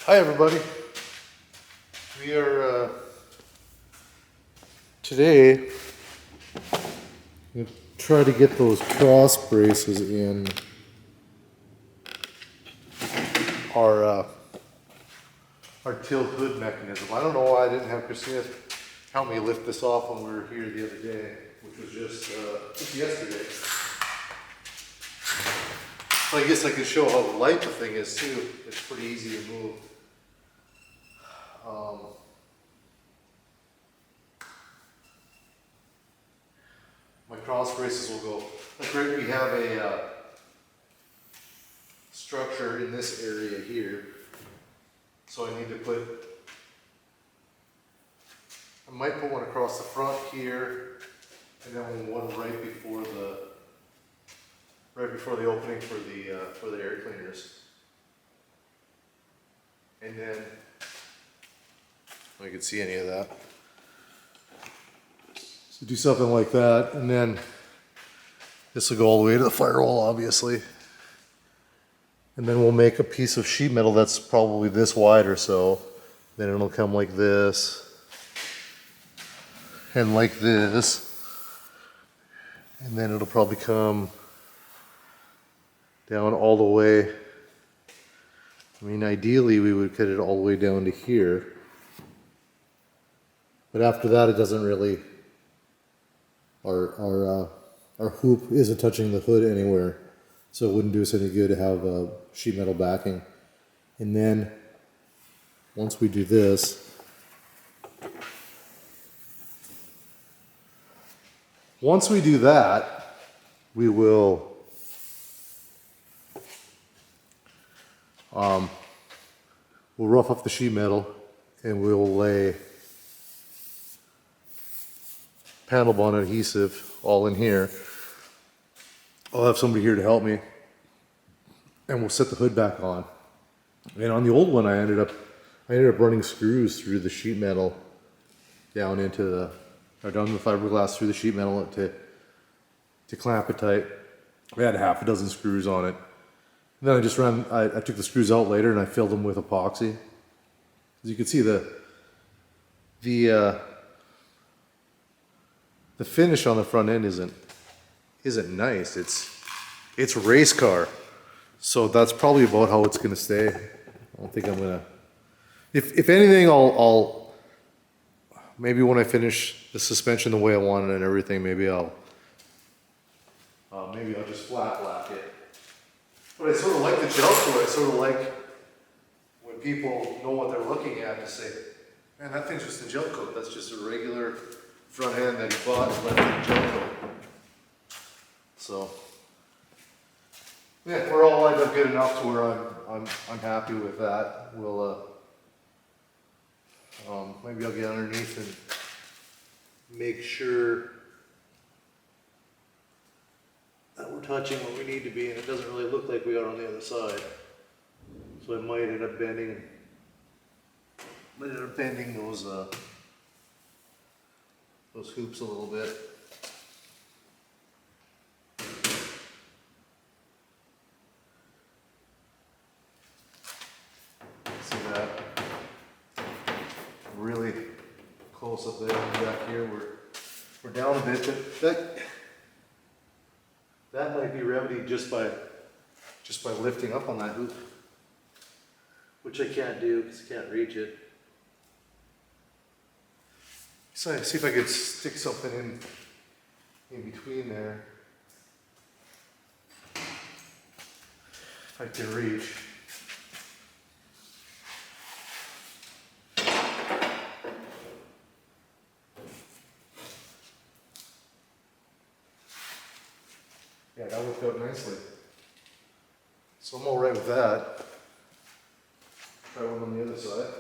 Hi everybody. We are today going to try to get those cross braces in our tilt hood mechanism. I don't know why I didn't have Christina help me lift this off when we were here the other day, which was just yesterday. So I guess I can show how light the thing is too. It's pretty easy to move. My cross braces will go, like right, we have a structure in this area here. So I need to I might put one across the front here, and then one right before the opening for the air cleaners. And then, I can see any of that. So do something like that, and then this will go all the way to the firewall, obviously. And then we'll make a piece of sheet metal that's probably this wide or so. Then it'll come like this, and like this. And then it'll probably come down all the way. I mean, ideally we would cut it all the way down to here. But after that, it doesn't really, our hoop isn't touching the hood anywhere. So it wouldn't do us any good to have a sheet metal backing. And then once we do this, we will we'll rough up the sheet metal and we'll lay panel bond adhesive all in here. I'll have somebody here to help me, and we'll set the hood back on. And on the old one, I ended up running screws through the sheet metal down into the fiberglass through the sheet metal to clamp it tight. I had half a dozen screws on it. And then I took the screws out later and I filled them with epoxy. As you can see, the finish on the front end isn't nice. It's race car. So that's probably about how it's gonna stay. I don't think I'm gonna, if anything, I'll maybe when I finish the suspension the way I want it and everything, maybe I'll just flat black it. But I sort of like the gel coat. I sort of like when people know what they're looking at to say, man, that thing's just a gel coat. That's just a regular front end that he bought and left in gel coat. So yeah, we're all lined up good enough to where I'm happy with that. We'll maybe I'll get underneath and make sure that we're touching what we need to be, and it doesn't really look like we are on the other side. So I might end up bending those hoops a little bit. See that? Really close up there and back here. We're down a bit, but that might be remedied just by lifting up on that hoop, which I can't do because I can't reach it. So see if I could stick something in between there. If I can reach. Yeah, that worked out nicely. So I'm all right with that. Try one on the other side.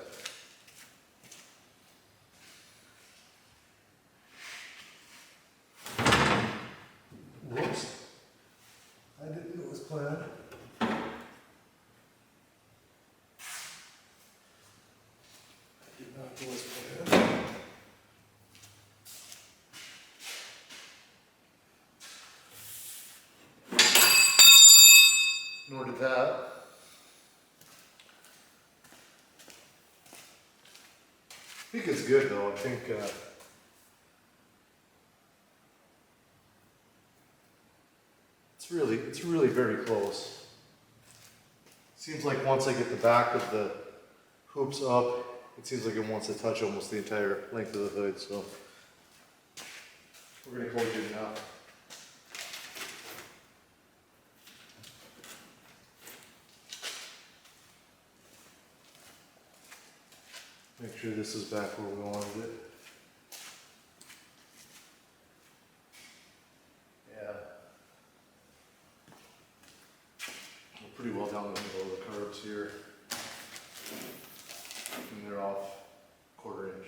Whoops. I didn't know it was planned. I did not know it was planned. Nor did that. think it's good though. I think it's really very close. Seems like once I get the back of the hoops up, it seems like it wants to touch almost the entire length of the hood. So we're going to close it now. Make sure this is back where we wanted it. Yeah. We're pretty well down the middle of the curves here. And they're off 1/4 inch.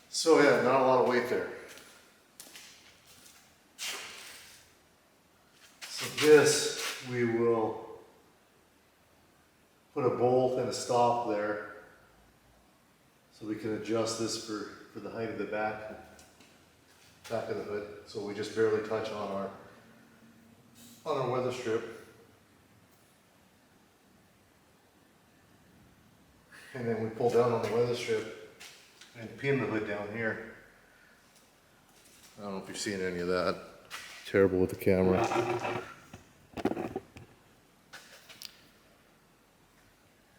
So yeah, not a lot of weight there. So this, we will put a bolt and a stop there so we can adjust this for the height of the back of the hood. So we just barely touch on our weather strip. And then we pull down on the weather strip and pin the hood down here. I don't know if you're seeing any of that. Terrible with the camera.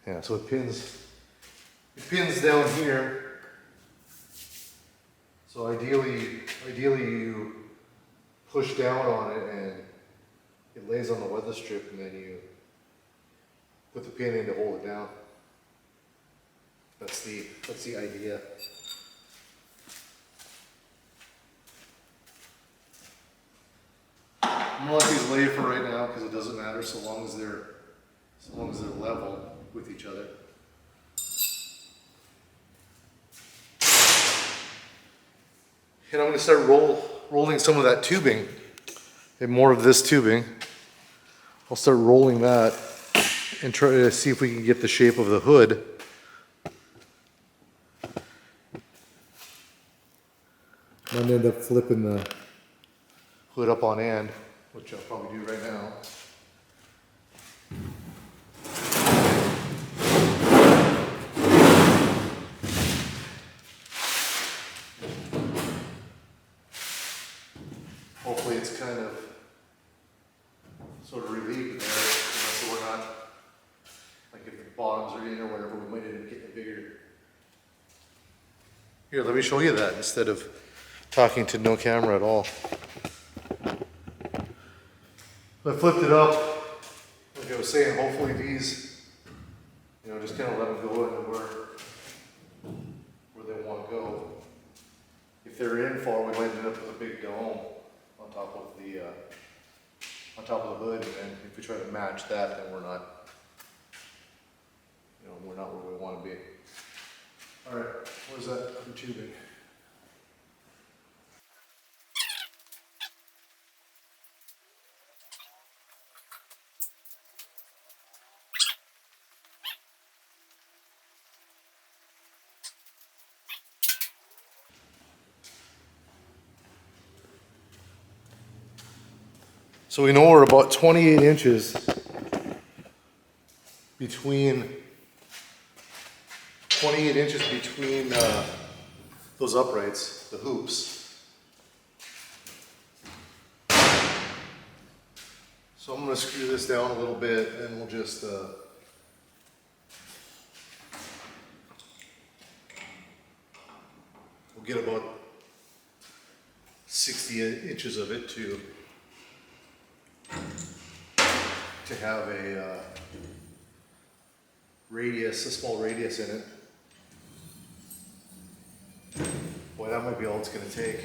Yeah, so it pins down here. So ideally you push down on it and it lays on the weather strip, and then you put the pin in to hold it down. That's the idea. I'm gonna let these lay for right now because it doesn't matter so long as they're level with each other. And I'm going to start rolling some of that tubing, and more of this tubing. I'll start rolling that and try to see if we can get the shape of the hood. And end up flipping the hood up on end, which I'll probably do right now. Hopefully it's kind of sort of relieved there, so we're not, like if the bottoms are in or whatever, we might end up getting it bigger. Here, let me show you that instead of talking to no camera at all. I flipped it up, like I was saying, hopefully these, just kind of let them go into where they want to go. If they're in far, we might end up with a big dome on top of the hood, and then if we try to match that, then we're not where we want to be. All right, where's that other tubing? So we know we're about 28 inches between those uprights, the hoops. So I'm going to screw this down a little bit, and we'll just we'll get about 60 inches of it to have a small radius in it. Boy, that might be all it's going to take.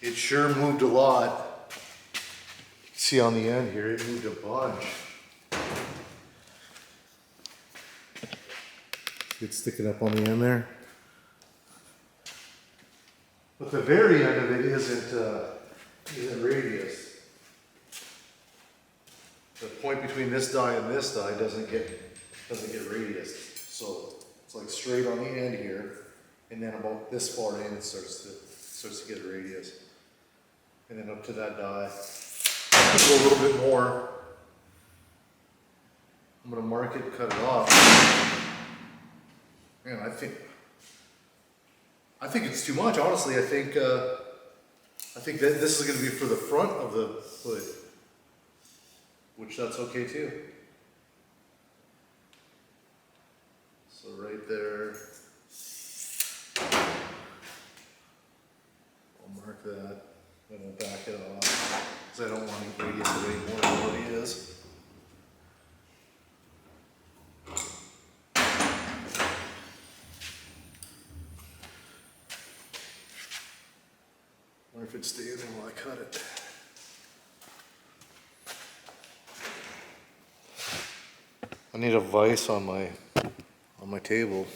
It sure moved a lot. See on the end here, it moved a bunch. It's sticking up on the end there. But the very end of it isn't radius. The point between this die and this die doesn't get doesn't get radius. So it's like straight on the end here, and then about this far in it starts to get a radius. And then up to that die, go a little bit more. I'm gonna mark it and cut it off. Man, I think it's too much, honestly. I think that this is gonna be for the front of the hood, which that's okay too. So right there, I'll mark that, then I'll back it off, because I don't want to radius it any more than what it is. Or if it stays in while I cut it. I need a vise on my table.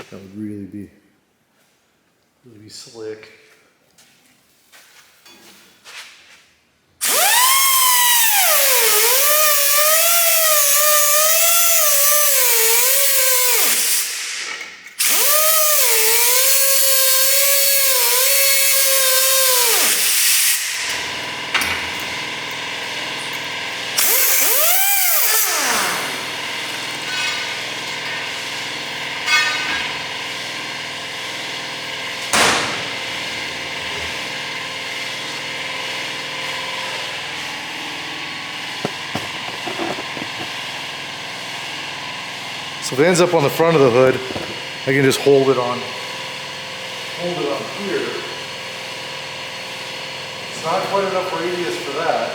That would really be slick. So if it ends up on the front of the hood, I can just hold it on here. It's not quite enough radius for that.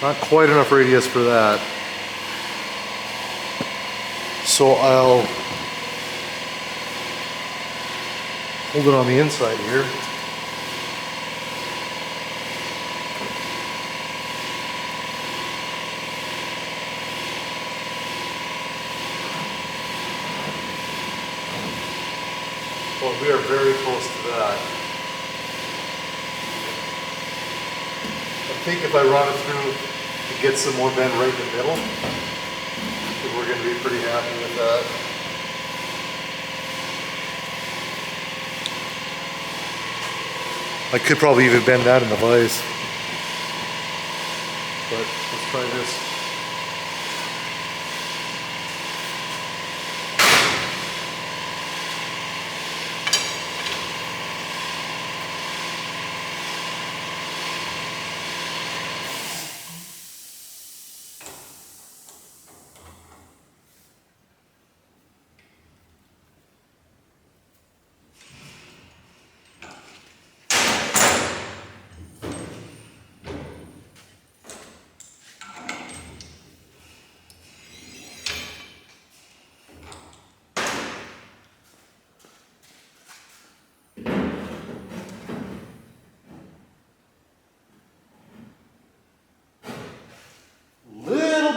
Not quite enough radius for that. So I'll hold it on the inside here. Well, we are very close to that. I think if I run it through to get some more bend right in the middle, I think we're going to be pretty happy with that. I could probably even bend that in the vise. But let's try this.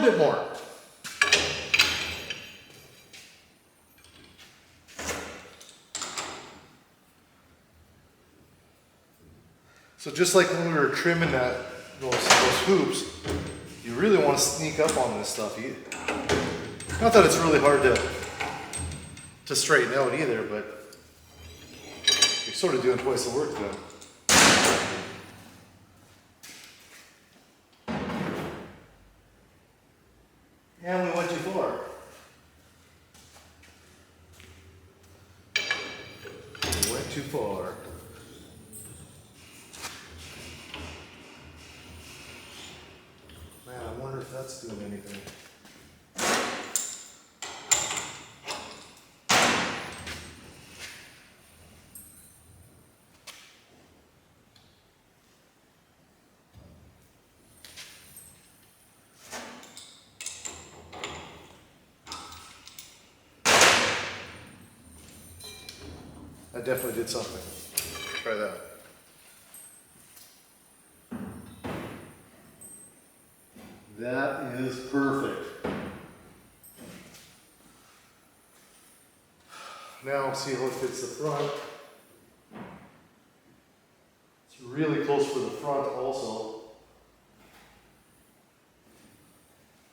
Bit more. So just like when we were trimming those hoops, you really want to sneak up on this stuff. Not that it's really hard to straighten out either, but you're sort of doing twice the work then. And we went too far. We went too far. Man, I wonder if that's doing anything. That definitely did something. Try that. That is perfect. Now see how it fits the front. really close for the front also.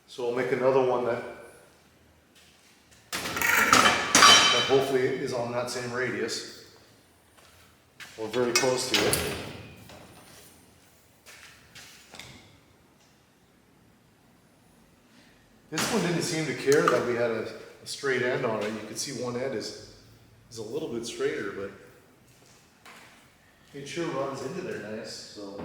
So I'll make another one that hopefully is on that same radius, or very close to it. This one didn't seem to care that we had a straight end on it. You can see one end is a little bit straighter, but it sure runs into there nice. So.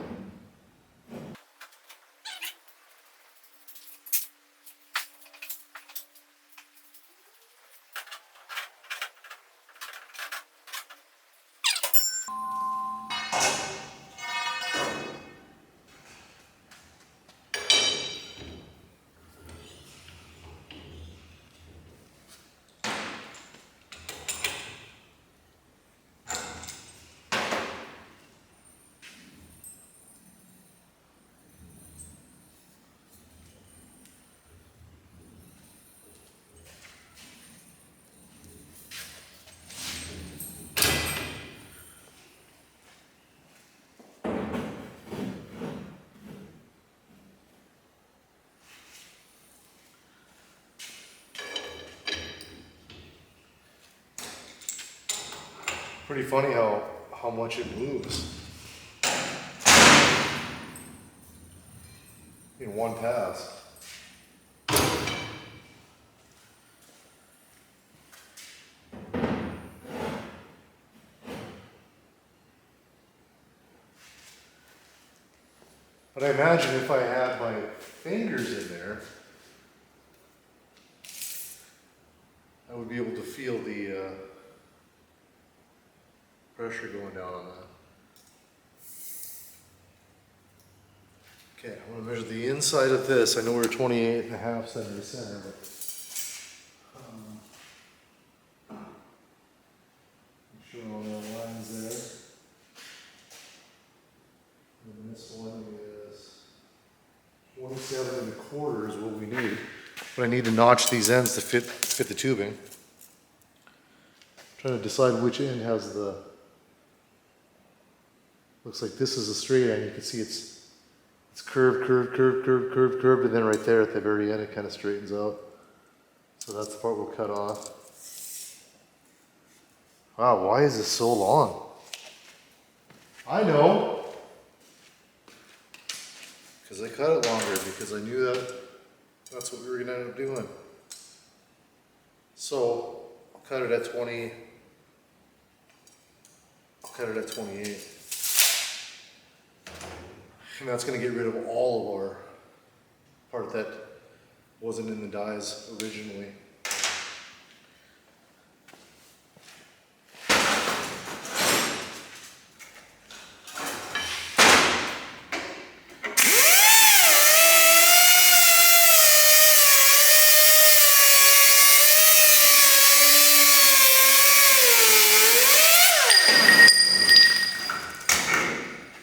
Pretty funny how much it moves in one pass. But I imagine if I had my fingers in there, I would be able to feel the pressure going down on that. Okay, I'm going to measure the inside of this. I know we're 28.5 center to center, but I'm sure all the lines there. And this one is 27.25 is what we need. But I need to notch these ends to fit the tubing. Trying to decide which end has the. Looks like this is a straight end. You can see it's curved, and then right there at the very end it kind of straightens out. So that's the part we'll cut off. Wow, why is this so long? I know. Because I cut it longer, because I knew that's what we were going to end up doing. So I'll cut it at 20. I'll cut it at 28. And that's going to get rid of all of our part that wasn't in the dies originally.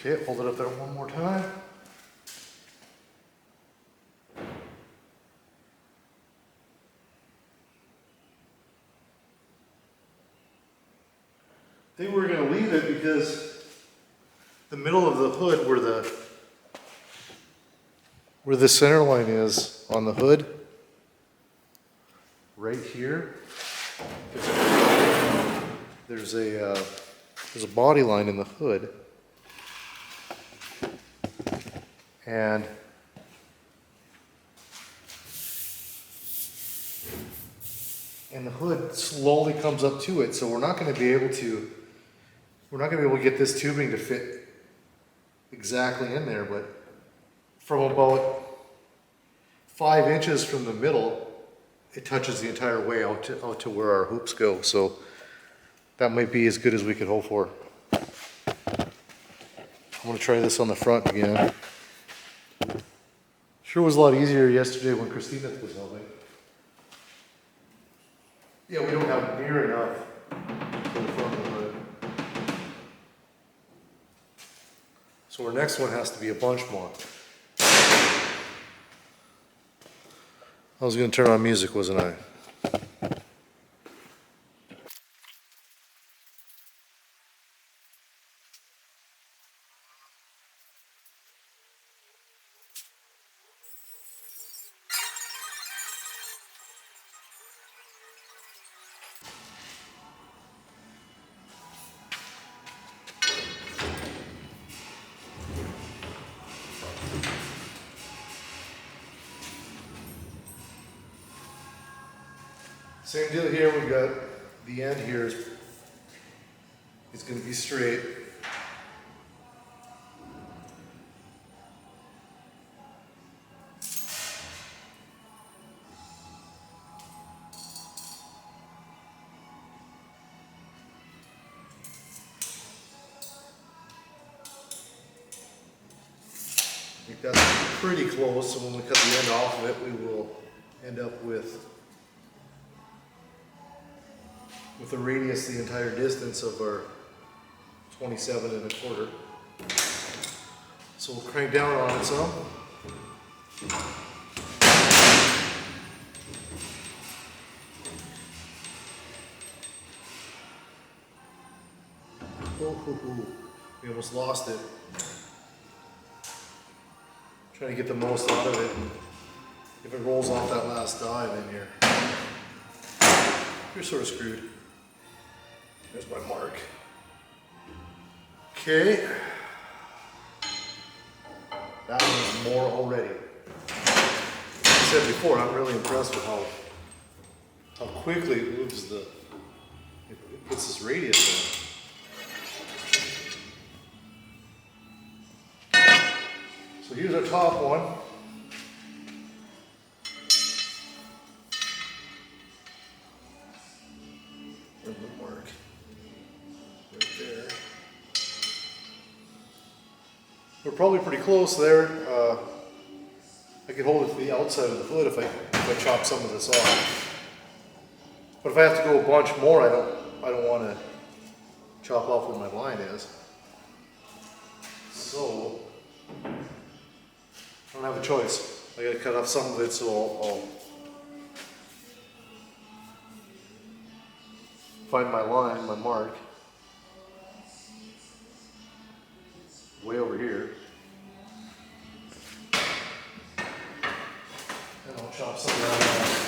Okay, hold it up there one more time. I think we're going to leave it because the middle of the hood where the center line is on the hood, right here, there's a body line in the hood. And the hood slowly comes up to it, so we're not going to be able to get this tubing to fit exactly in there, but from about 5 inches from the middle, it touches the entire way out to where our hoops go. So that might be as good as we could hope for. I'm going to try this on the front again. Sure was a lot easier yesterday when Christina was helping. Yeah, we don't have near enough for the front of the hood. So our next one has to be a bunch more. I was going to turn on music, wasn't I? Same deal here. We've got the end here is going to be straight. I think that's pretty close, so when we cut the end off of it, we will end up with a radius the entire distance of our 27 1/4. So we'll crank down on it some. Oh, we almost lost it. Trying to get the most out of it. If it rolls off that last die, then you're sort of screwed. There's my mark. Okay. That one's more already. Like I said before, I'm really impressed with how quickly it moves it puts this radius in. So here's our top one. Where's the mark? Right there. We're probably pretty close there. I could hold it to the outside of the foot if I chop some of this off. But if I have to go a bunch more, I don't want to chop off where my line is. So I don't have a choice. I got to cut off some of it, so I'll find my line, my mark, way over here. And I'll chop some around that.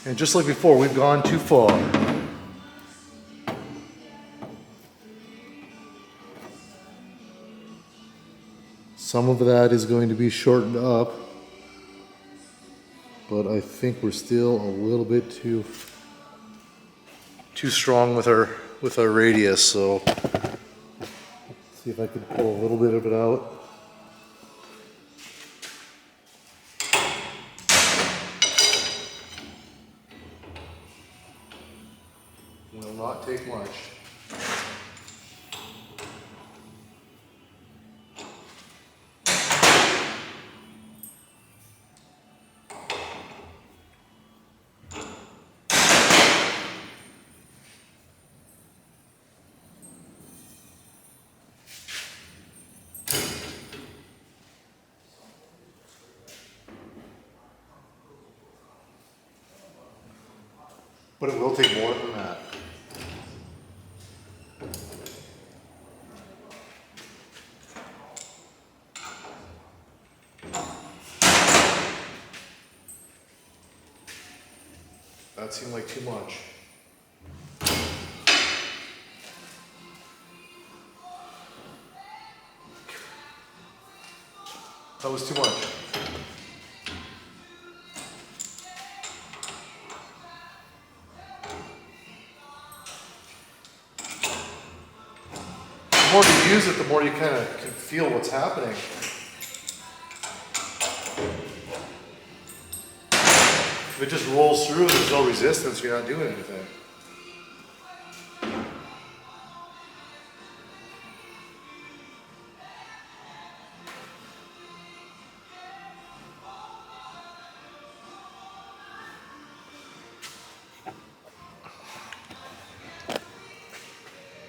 And just like before, we've gone too far. Some of that is going to be shortened up, but I think we're still a little bit too strong with our radius. So see if I can pull a little bit of it out. Will not take much. But it will take more than that. That seemed like too much. That was too much. The more you use it, the more you kind of can feel what's happening. If it just rolls through and there's no resistance, you're not doing anything.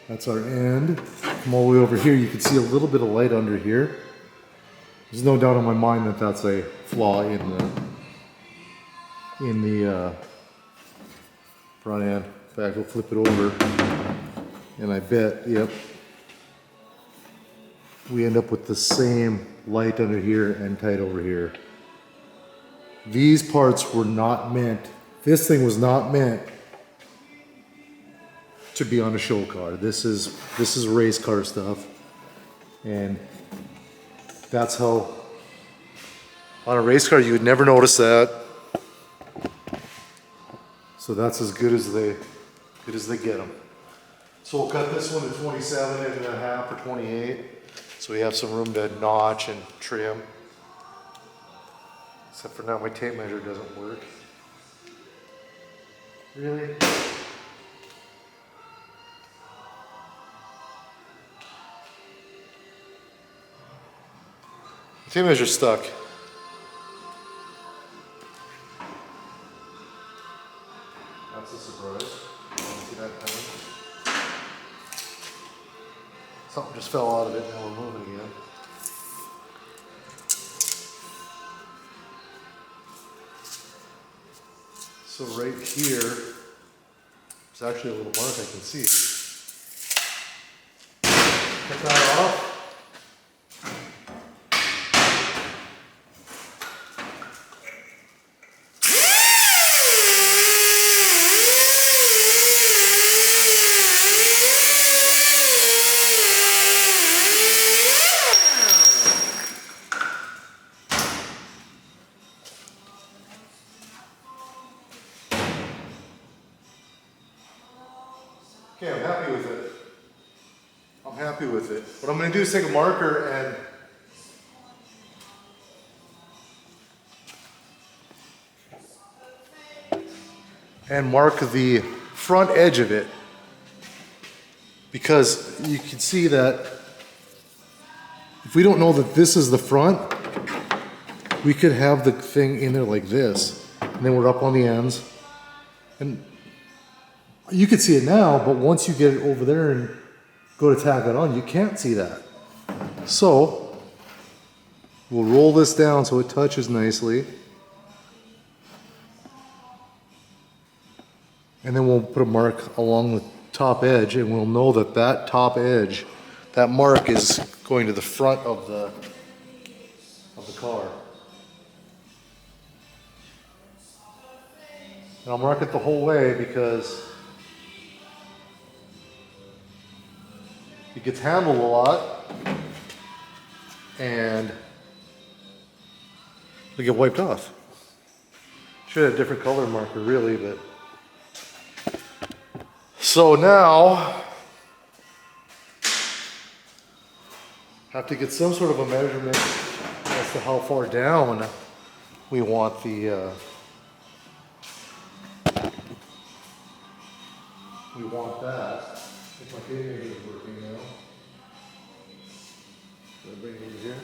That's our end. Come all the way over here. You can see a little bit of light under here. There's no doubt in my mind that that's a flaw in the front end. In fact, we'll flip it over, and I bet, yep, we end up with the same light under here and tight over here. These parts were not meant, this thing was not meant to be on a show car. This is race car stuff, and that's how on a race car you would never notice that. So that's as good as they get them. So we'll cut this one to 27.5 or 28, so we have some room to notch and trim. Except for now my tape measure doesn't work. Really? The tape measure's stuck. That's a surprise. I didn't see that coming. Something just fell out of it, now we're moving again. So right here, there's actually a little mark I can see. Cut that off. Okay, I'm happy with it. I'm happy with it. What I'm going to do is take a marker and mark the front edge of it, because you can see that if we don't know that this is the front, we could have the thing in there like this, and then we're up on the ends, and you can see it now, but once you get it over there and go to tack it on, you can't see that. So we'll roll this down so it touches nicely, and then we'll put a mark along the top edge, and we'll know that that top edge, that mark is going to the front of the car. And I'll mark it the whole way because it gets handled a lot and it'll get wiped off. Should have a different color marker really, but. So now, have to get some sort of a measurement as to how far down we want the, we want that. If my tape measure is working now. So I bring it over here.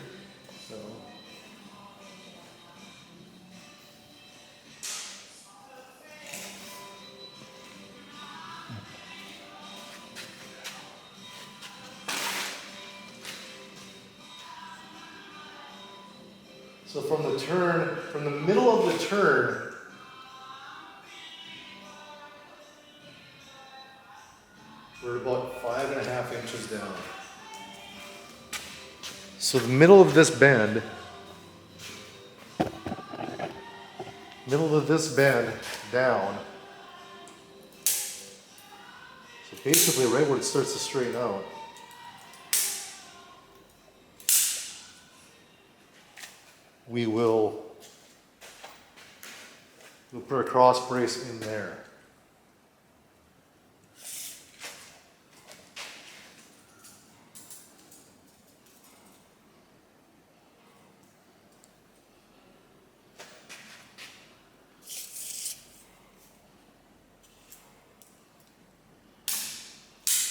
So. So from the turn, from the middle of the turn, we're about 5.5 inches down. So the middle of this bend down. So basically right where it starts to straighten out. We'll put a cross brace in there.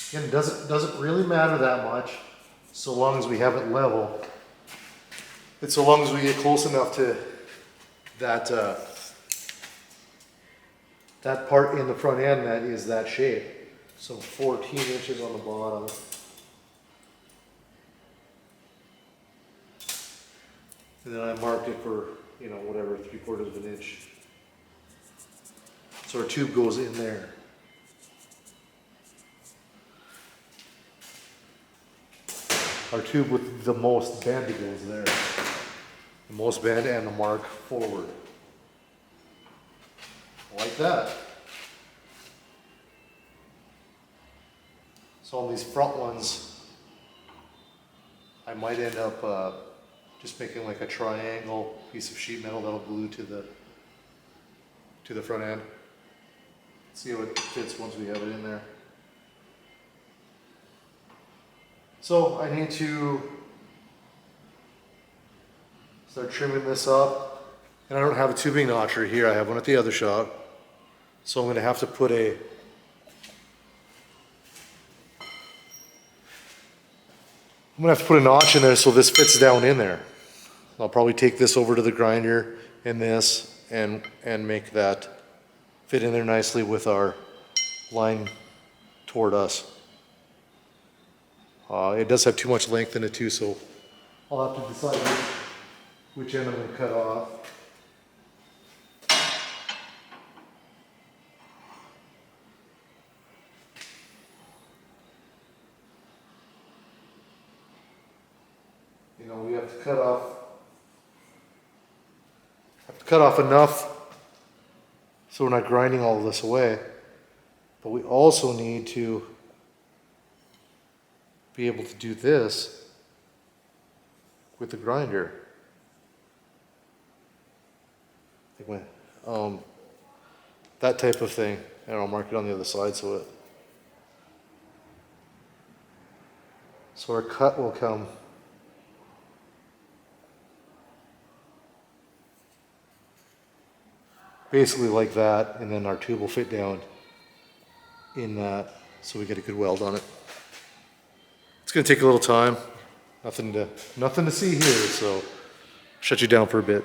Again, it doesn't really matter that much so long as we have it level. And so long as we get close enough to that that part in the front end that is that shape. So 14 inches on the bottom. And then I marked it for, you know, whatever, 3/4 of an inch. So our tube goes in there. Our tube with the most bend goes there. The most bend and the mark forward. Like that. So on these front ones, I might end up just making like a triangle piece of sheet metal that'll glue to the front end. See how it fits once we have it in there. So I need to start trimming this up. And I don't have a tubing notcher here, I have one at the other shop. So I'm gonna have to put a notch in there so this fits down in there. I'll probably take this over to the grinder and this and make that fit in there nicely with our line toward us. It does have too much length in it too, so I'll have to decide which end I'm going to cut off. You know, we have to cut off enough so we're not grinding all of this away, but we also need to be able to do this with the grinder. That type of thing, and I'll mark it on the other side so our cut will come basically like that, and then our tube will fit down in that, so we get a good weld on it. It's going to take a little time. Nothing to see here, so shut you down for a bit.